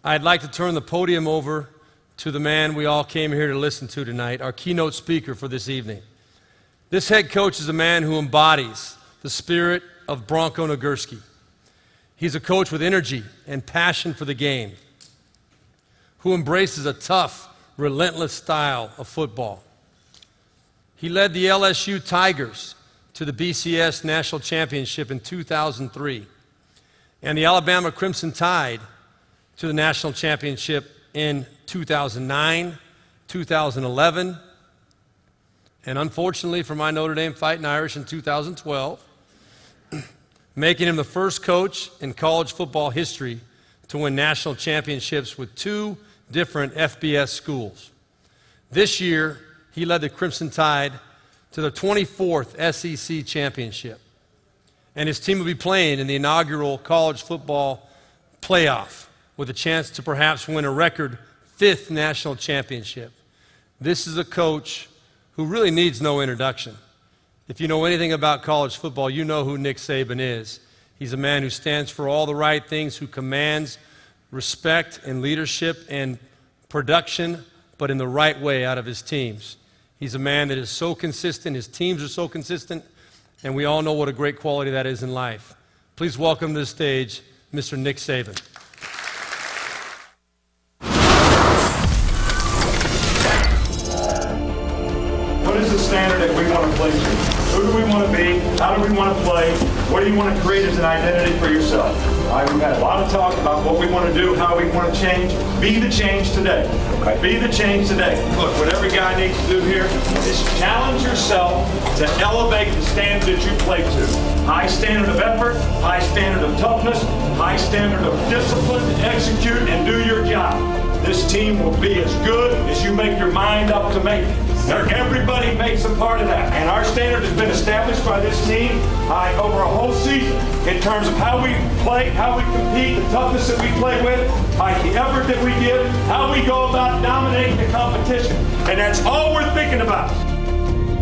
I'd like to turn the podium over to the man we all came here to listen to tonight, our keynote speaker for this evening. This head coach is a man who embodies the spirit of Bronko Nagurski. He's a coach with energy and passion for the game, who embraces a tough, relentless style of football. He led the LSU Tigers to the BCS National Championship in 2003 and the Alabama Crimson Tide to the National Championship in 2009, 2011, and unfortunately for my Notre Dame Fighting Irish in 2012, making him the first coach in college football history to win national championships with two different FBS schools. This year, he led the Crimson Tide to the 24th SEC championship, and his team will be playing in the inaugural college football playoff with a chance to perhaps win a record 5th national championship. This is a coach who really needs no introduction. If you know anything about college football, you know who Nick Saban is. He's a man who stands for all the right things, who commands respect and leadership and production, but in the right way out of his teams. He's a man that is so consistent, his teams are so consistent, and we all know what a great quality that is in life. Please welcome to the stage Mr. Nick Saban. What is the standard that we want to play to? Who do we want to be? How do we want to play? What do you want to create as an identity for yourself? All right, we've had a lot of talk about what we want to do, how we want to change. Be the change today. Okay. Be the change today. Look, what every guy needs to do here is challenge yourself to elevate the standard that you play to. High standard of effort, high standard of toughness, high standard of discipline, execute and do your job. This team will be as good as you make your mind up to make it. Everybody makes a part of that. And our standard has been established by this team over a whole season in terms of how we play, how we compete, the toughness that we play with, the effort that we give, how we go about dominating the competition. And that's all we're thinking about.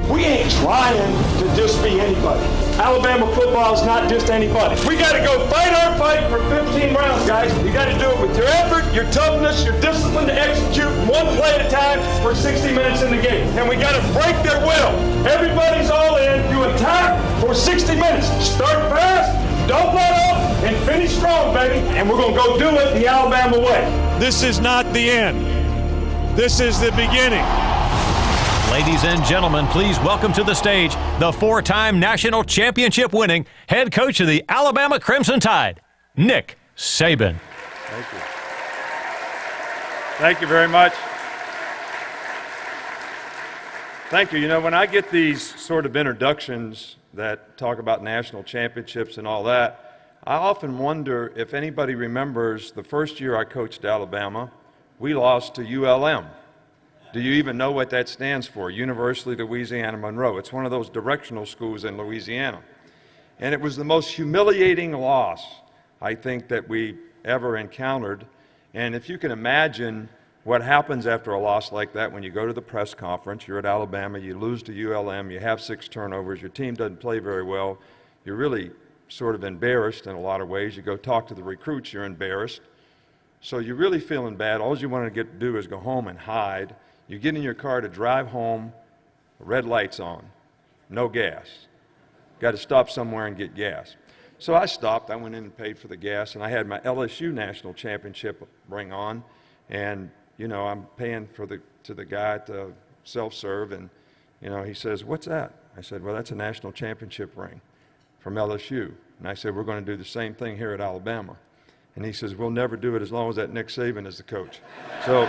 We ain't trying to just be anybody. Alabama football is not just anybody. We got to go fight our fight for 15 rounds, guys. You got to do it with your effort, your toughness, your discipline to execute one play at a time for 60 minutes in the game. And we got to break their will. Everybody's all in. You attack for 60 minutes. Start fast, don't let up, and finish strong, baby. And we're going to go do it the Alabama way. This is not the end. This is the beginning. Ladies and gentlemen, please welcome to the stage the four-time national championship winning head coach of the Alabama Crimson Tide, Nick Saban. Thank you. Thank you very much. Thank you. You know, when I get these sort of introductions that talk about national championships and all that, I often wonder if anybody remembers the first year I coached Alabama, we lost to ULM. Do you even know what that stands for? University of Louisiana Monroe. It's one of those directional schools in Louisiana. And it was the most humiliating loss, I think, that we ever encountered. And if you can imagine what happens after a loss like that, when you go to the press conference, you're at Alabama, you lose to ULM, you have 6 turnovers, your team doesn't play very well, you're really sort of embarrassed in a lot of ways. You go talk to the recruits, you're embarrassed. So you're really feeling bad. All you want to get to do is go home and hide. You get in your car to drive home, red lights on, no gas. Got to stop somewhere and get gas. So I stopped. I went in and paid for the gas, and I had my LSU national championship ring on, and you know I'm paying to the guy at the self-serve, and you know he says, "What's that?" I said, "Well, that's a national championship ring from LSU." And I said, "We're going to do the same thing here at Alabama." And he says, "We'll never do it as long as that Nick Saban is the coach." So.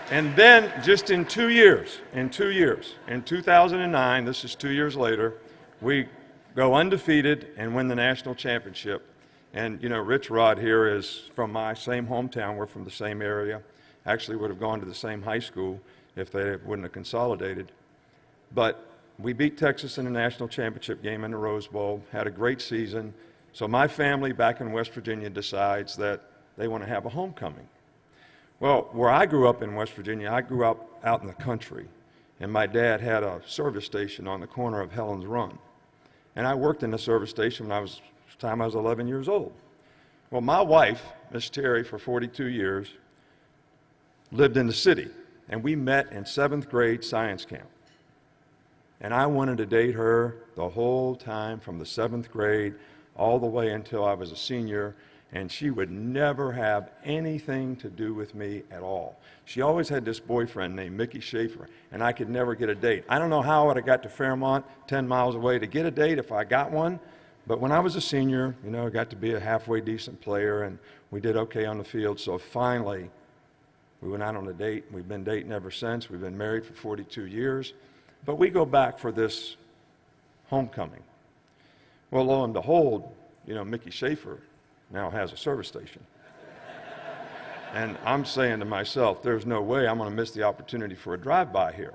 And then just in 2 years, in 2009, this is 2 years later, we go undefeated and win the national championship. And, you know, Rich Rod here is from my same hometown. We're from the same area. Actually would have gone to the same high school if they wouldn't have consolidated. But we beat Texas in the national championship game in the Rose Bowl, had a great season. So my family back in West Virginia decides that they want to have a homecoming. Well, where I grew up in West Virginia, I grew up out in the country, and my dad had a service station on the corner of Helen's Run. And I worked in the service station when I was 11 years old. Well, my wife, Miss Terry, for 42 years, lived in the city, and we met in 7th grade science camp. And I wanted to date her the whole time from the 7th grade all the way until I was a senior, and she would never have anything to do with me at all. She always had this boyfriend named Mickey Schaefer, and I could never get a date. I don't know how I would have got to Fairmont, 10 miles away, to get a date if I got one, but when I was a senior, I got to be a halfway decent player, and we did okay on the field, so finally we went out on a date. We've been dating ever since. We've been married for 42 years, but we go back for this homecoming. Well, lo and behold, Mickey Schaefer now has a service station. And I'm saying to myself, there's no way I'm going to miss the opportunity for a drive-by here.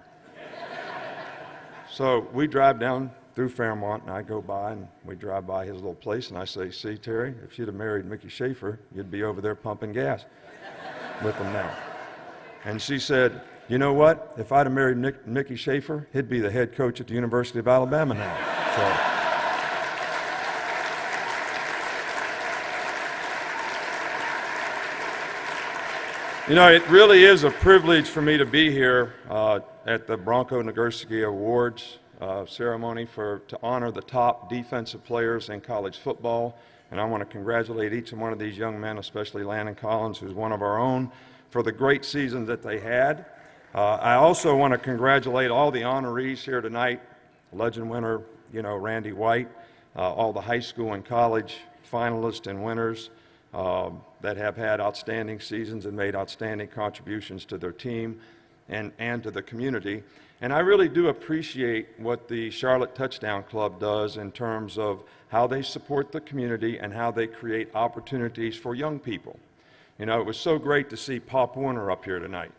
So we drive down through Fairmont, and I go by, and we drive by his little place, and I say, see, Terry, if you'd have married Mickey Schaefer, you'd be over there pumping gas with him now. And she said, you know what? If I'd have married Mickey Schaefer, he'd be the head coach at the University of Alabama now. It really is a privilege for me to be here at the Bronko Nagurski Awards ceremony to honor the top defensive players in college football. And I want to congratulate each and one of these young men, especially Landon Collins, who's one of our own, for the great season that they had. I also want to congratulate all the honorees here tonight, legend winner, Randy White, all the high school and college finalists and winners that have had outstanding seasons and made outstanding contributions to their team and to the community. And I really do appreciate what the Charlotte Touchdown Club does in terms of how they support the community and how they create opportunities for young people. It was so great to see Pop Warner up here tonight.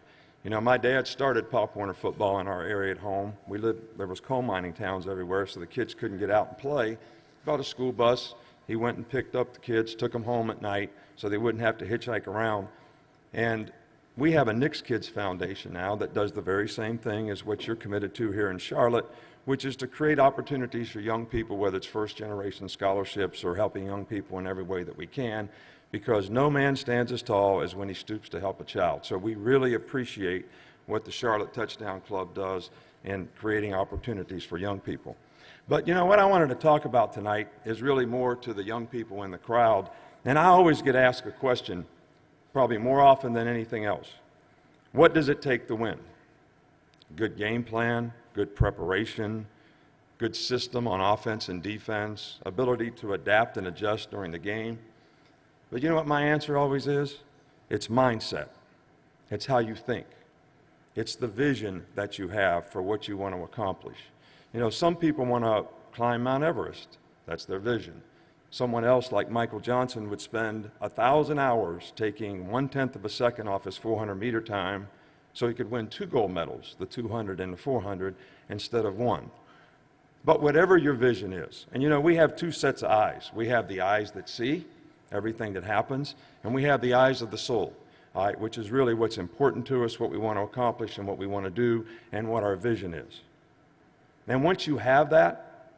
My dad started Pop Warner football in our area at home. There was coal mining towns everywhere, so the kids couldn't get out and play. Got a school bus. He went and picked up the kids, took them home at night so they wouldn't have to hitchhike around. And we have a Nick's Kids Foundation now that does the very same thing as what you're committed to here in Charlotte, which is to create opportunities for young people, whether it's first-generation scholarships or helping young people in every way that we can, because no man stands as tall as when he stoops to help a child. So we really appreciate what the Charlotte Touchdown Club does in creating opportunities for young people. But what I wanted to talk about tonight is really more to the young people in the crowd. And I always get asked a question, probably more often than anything else. What does it take to win? Good game plan, good preparation, good system on offense and defense, ability to adapt and adjust during the game. But you know what my answer always is? It's mindset. It's how you think. It's the vision that you have for what you want to accomplish. Some people want to climb Mount Everest. That's their vision. Someone else, like Michael Johnson, would spend 1,000 hours taking 1/10 of a second off his 400-meter time so he could win 2 gold medals, the 200 and the 400, instead of 1. But whatever your vision is, and we have 2 sets of eyes. We have the eyes that see everything that happens, and we have the eyes of the soul, which is really what's important to us, what we want to accomplish and what we want to do, and what our vision is. And once you have that,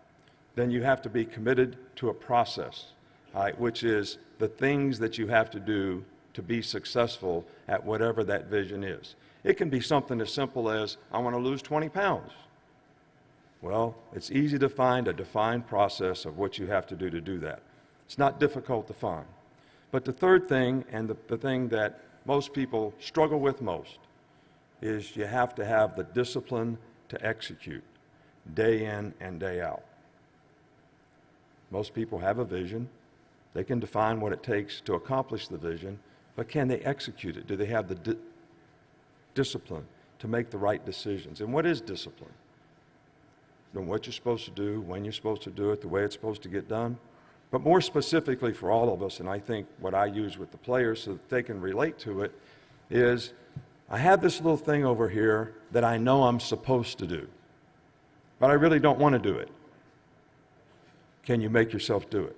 then you have to be committed to a process, which is the things that you have to do to be successful at whatever that vision is. It can be something as simple as, I want to lose 20 pounds. Well, it's easy to find a defined process of what you have to do that. It's not difficult to find. But the third thing, and the thing that most people struggle with most, is you have to have the discipline to execute day in and day out. Most people have a vision. They can define what it takes to accomplish the vision, but can they execute it? Do they have the discipline to make the right decisions? And what is discipline? What you're supposed to do, when you're supposed to do it, the way it's supposed to get done. But more specifically for all of us, and I think what I use with the players so that they can relate to it, is I have this little thing over here that I know I'm supposed to do, but I really don't want to do it. Can you make yourself do it?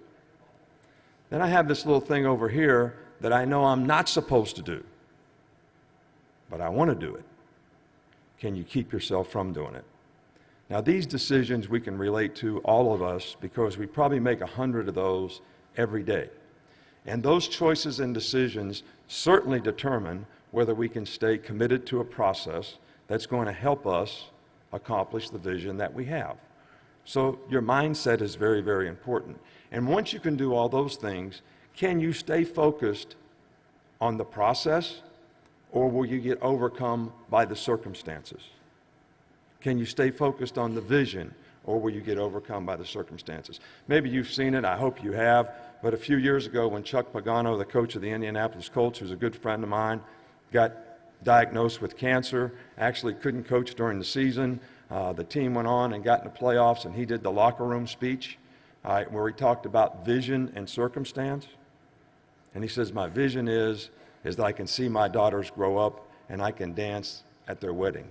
Then I have this little thing over here that I know I'm not supposed to do, but I want to do it. Can you keep yourself from doing it? Now, these decisions we can relate to, all of us, because we probably make 100 of those every day. And those choices and decisions certainly determine whether we can stay committed to a process that's going to help us accomplish the vision that we have. So your mindset is very, very important. And once you can do all those things, can you stay focused on the process, or will you get overcome by the circumstances? Can you stay focused on the vision, or will you get overcome by the circumstances? Maybe you've seen it, I hope you have, but a few years ago when Chuck Pagano, the coach of the Indianapolis Colts, who's a good friend of mine, got diagnosed with cancer, actually couldn't coach during the season. The team went on and got in the playoffs, and he did the locker room speech where he talked about vision and circumstance. And he says, my vision is that I can see my daughters grow up and I can dance at their wedding.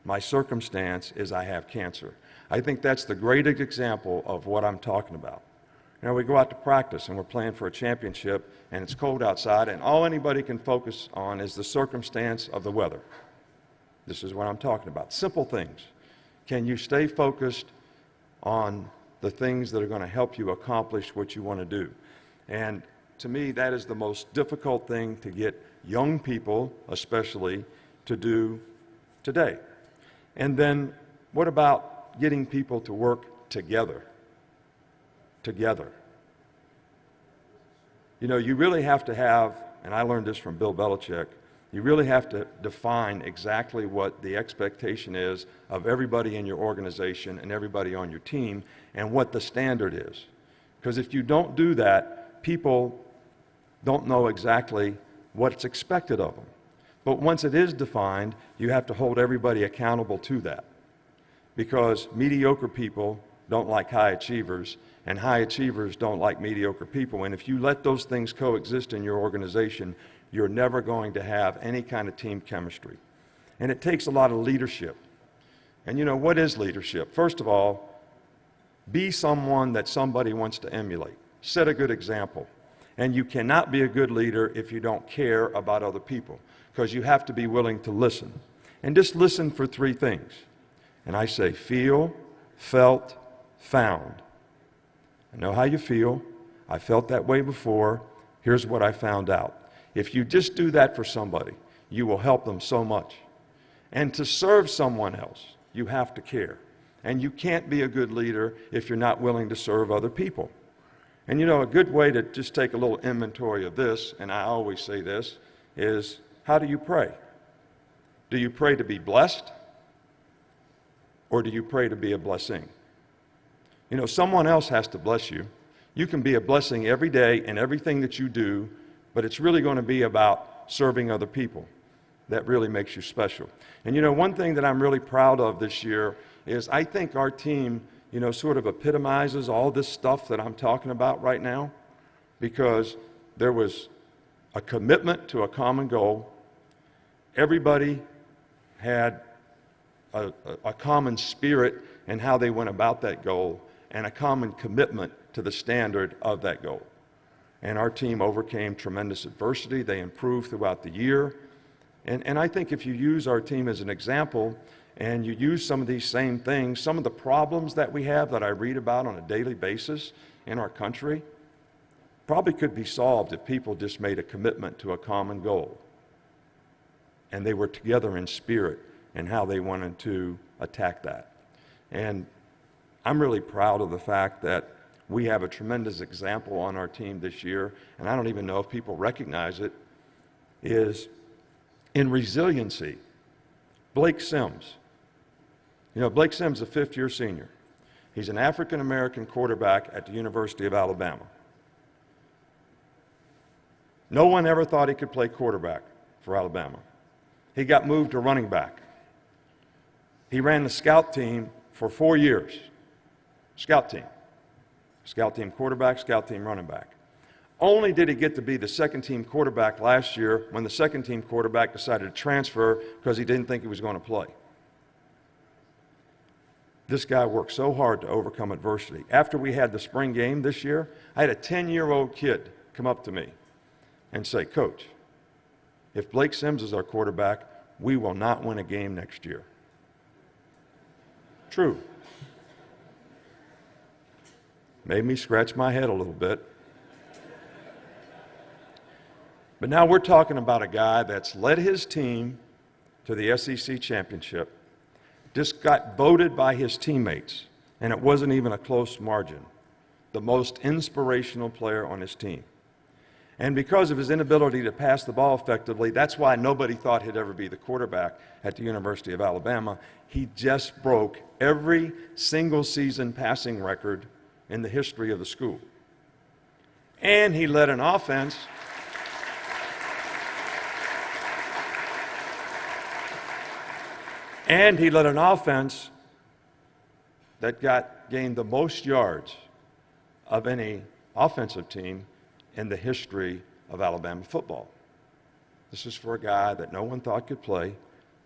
My circumstance is I have cancer. I think that's the greatest example of what I'm talking about. You know, we go out to practice and we're playing for a championship and it's cold outside and all anybody can focus on is the circumstance of the weather. This is what I'm talking about. Simple things. Can you stay focused on the things that are going to help you accomplish what you want to do? And to me, that is the most difficult thing to get young people, especially, to do today. And then what about getting people to work together? Together. You know, you really have to have, and I learned this from Bill Belichick, you really have to define exactly what the expectation is of everybody in your organization and everybody on your team and what the standard is. Because if you don't do that, people don't know exactly what's expected of them. But once it is defined, you have to hold everybody accountable to that. Because mediocre people don't like high achievers, and high achievers don't like mediocre people. And if you let those things coexist in your organization, you're never going to have any kind of team chemistry. And it takes a lot of leadership. And you know, what is leadership? First of all, be someone that somebody wants to emulate. Set a good example. And you cannot be a good leader if you don't care about other people, because you have to be willing to listen. And just listen for three things. And I say feel, felt, found. I know how you feel. I felt that way before. Here's what I found out. If you just do that for somebody, you will help them so much. And to serve someone else, you have to care. And you can't be a good leader if you're not willing to serve other people. And you know, a good way to just take a little inventory of this, and I always say this, is how do you pray? Do you pray to be blessed? Or do you pray to be a blessing? You know, someone else has to bless you. You can be a blessing every day in everything that you do, but it's really going to be about serving other people. That really makes you special. And you know, one thing that I'm really proud of this year is I think our team, you know, sort of epitomizes all this stuff that I'm talking about right now, because there was a commitment to a common goal. Everybody had a common spirit in how they went about that goal and a common commitment to the standard of that goal. And our team overcame tremendous adversity. They improved throughout the year. And I think if you use our team as an example and you use some of these same things, some of the problems that we have that I read about on a daily basis in our country probably could be solved if people just made a commitment to a common goal. And they were together in spirit and how they wanted to attack that. And I'm really proud of the fact that we have a tremendous example on our team this year, and I don't even know if people recognize it, is in resiliency. Blake Sims. You know, Blake Sims is a fifth-year senior. He's an African-American quarterback at the University of Alabama. No one ever thought he could play quarterback for Alabama. He got moved to running back. He ran the scout team for 4 years. Scout team. Scout team quarterback, scout team running back. Only did he get to be the second team quarterback last year when the second team quarterback decided to transfer because he didn't think he was going to play. This guy worked so hard to overcome adversity. After we had the spring game this year, I had a 10-year-old kid come up to me and say, "Coach, if Blake Sims is our quarterback, we will not win a game next year." True. Made me scratch my head a little bit. But now we're talking about a guy that's led his team to the SEC championship, just got voted by his teammates, and it wasn't even a close margin, the most inspirational player on his team. And because of his inability to pass the ball effectively, that's why nobody thought he'd ever be the quarterback at the University of Alabama. He just broke every single season passing record in the history of the school. And he led an offense that gained the most yards of any offensive team in the history of Alabama football. This is for a guy that no one thought could play.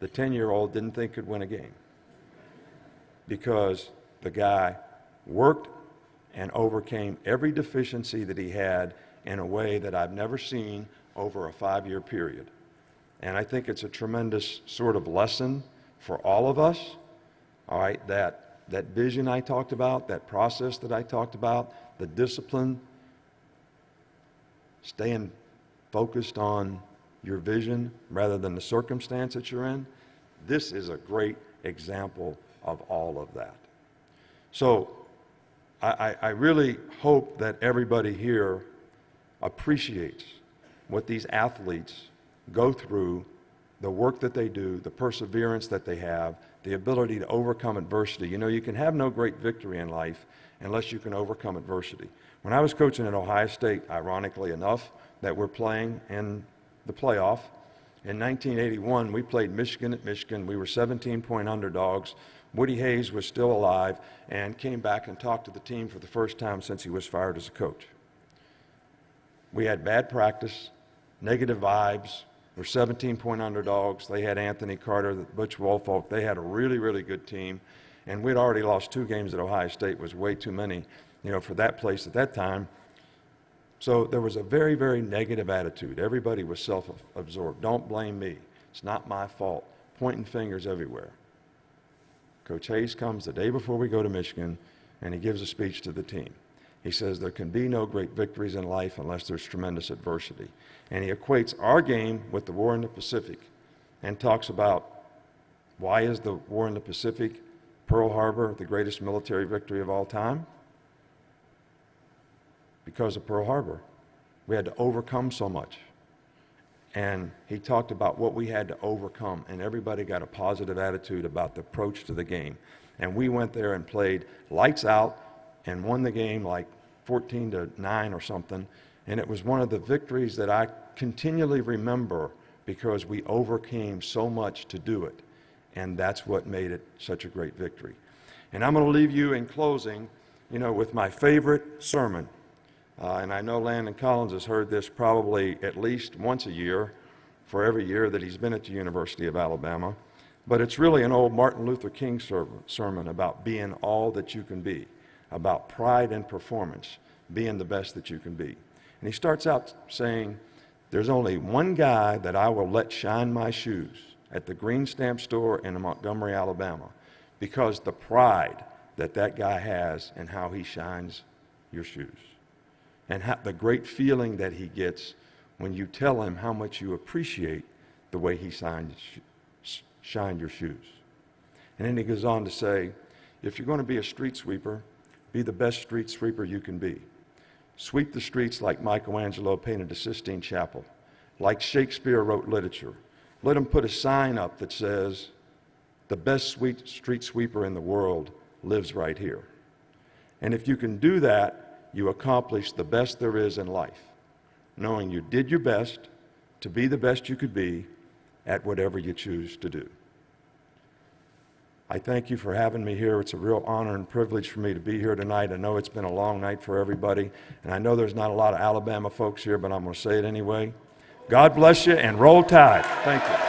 The 10-year-old didn't think could win a game because the guy worked and overcame every deficiency that he had in a way that I've never seen over a 5-year period. And I think it's a tremendous sort of lesson for all of us, all right, that vision I talked about, that process that I talked about, the discipline, staying focused on your vision rather than the circumstance that you're in. This is a great example of all of that. So I really hope that everybody here appreciates what these athletes go through, the work that they do, the perseverance that they have, the ability to overcome adversity. You know, you can have no great victory in life unless you can overcome adversity. When I was coaching at Ohio State, ironically enough, that we're playing in the playoff, in 1981, we played Michigan at Michigan. We were 17-point underdogs. Woody Hayes was still alive and came back and talked to the team for the first time since he was fired as a coach. We had bad practice, negative vibes. We're 17-point underdogs. They had Anthony Carter, Butch Woolfolk. They had a really, really good team. And we'd already lost 2 games at Ohio State. Was way too many, you know, for that place at that time. So there was a very, very negative attitude. Everybody was self-absorbed. Don't blame me. It's not my fault. Pointing fingers everywhere. Coach Hayes comes the day before we go to Michigan, and he gives a speech to the team. He says there can be no great victories in life unless there's tremendous adversity. And he equates our game with the war in the Pacific and talks about why is the war in the Pacific, Pearl Harbor, the greatest military victory of all time? Because of Pearl Harbor. We had to overcome so much. And he talked about what we had to overcome, and everybody got a positive attitude about the approach to the game. And we went there and played lights out and won the game like 14-9 or something. And it was one of the victories that I continually remember because we overcame so much to do it. And that's what made it such a great victory. And I'm going to leave you in closing, you know, with my favorite sermon. And I know Landon Collins has heard this probably at least once a year for every year that he's been at the University of Alabama. But it's really an old Martin Luther King sermon about being all that you can be, about pride and performance, being the best that you can be. And he starts out saying, there's only one guy that I will let shine my shoes at the Green Stamp store in Montgomery, Alabama, because the pride that that guy has and how he shines your shoes. And the great feeling that he gets when you tell him how much you appreciate the way he shined your shoes. And then he goes on to say, if you're going to be a street sweeper, be the best street sweeper you can be. Sweep the streets like Michelangelo painted the Sistine Chapel, like Shakespeare wrote literature. Let him put a sign up that says, the best street sweeper in the world lives right here. And if you can do that, you accomplish the best there is in life, knowing you did your best to be the best you could be at whatever you choose to do. I thank you for having me here. It's a real honor and privilege for me to be here tonight. I know it's been a long night for everybody, and I know there's not a lot of Alabama folks here, but I'm going to say it anyway. God bless you, and roll tide. Thank you.